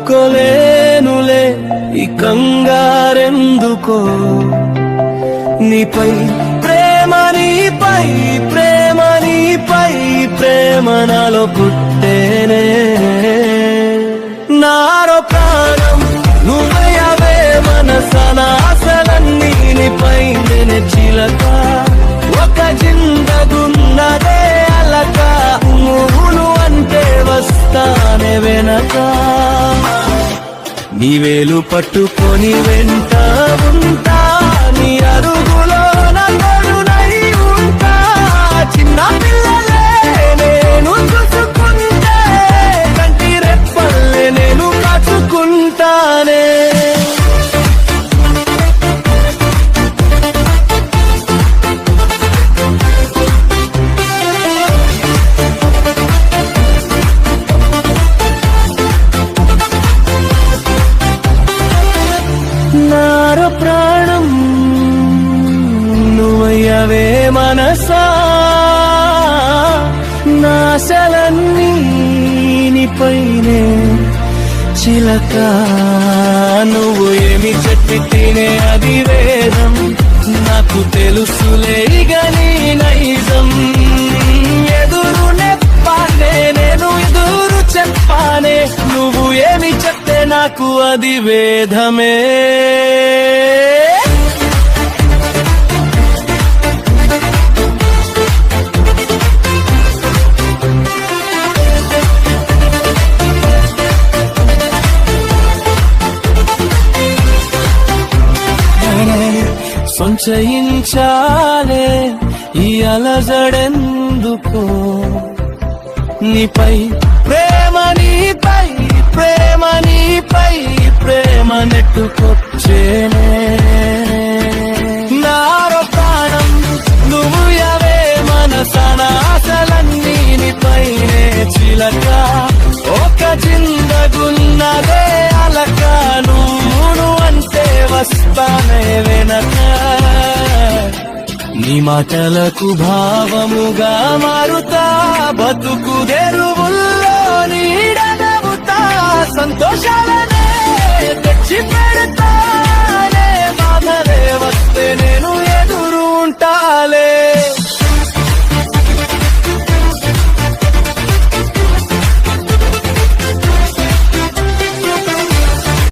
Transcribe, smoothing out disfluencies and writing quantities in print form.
తట్టుకోలేనులే ఈ కంగారెందుకో, నీపై ప్రేమ నీపై ప్రేమ నీపై ప్రేమ నాలో పుట్టేనే. నారో ప్రాణం నువ్వయవే మనసన ఆశలన్నీ నీపై నేను చిలక, ఒక జిందగున్నదే అలక, నువ్వును అంటే వస్తానే వెనక. నీ వేలు పట్టుకొని వెంట ఉంటా, నీ అరుగులో నన్నునై ఉంటా. చిన్న పిల్లలే నేను చూసుకుంటే, కంటి రెప్పల్లే నేను కాచుకుంటానే. నారో ప్రాణం నువ్వయ్యవే మనసా, నాశలన్నీ నీపైనే చిలక. నువ్వు ఏమి చెప్పితేనే అది వేదం, నాకు తెలుసులే ఇక నీ నైజం. ఎదురు నెప్పానే నేను ఎదురు చెప్పానే, నువ్వు ఏమి చెప్తే నాకు అది వేదమే. సంచయించాలే ఈ అలజడెందుకో, నీపై ప్రేమ నీపై ప్రేమ నీపై ప్రేమ నెట్టుకొచ్చేనే. నారో ప్రాణం నువ్వు యవే మనసన ఆశలన్నీ నీపైనే చిలక, ఒక జిందగున్నదే అలక, నువ్వు అంటే వస్తానే వెనక. నీ మాటలకు భావముగా మారుతా, బతుకు తెరువుల్లో నీడనవుతా, సంతోషాల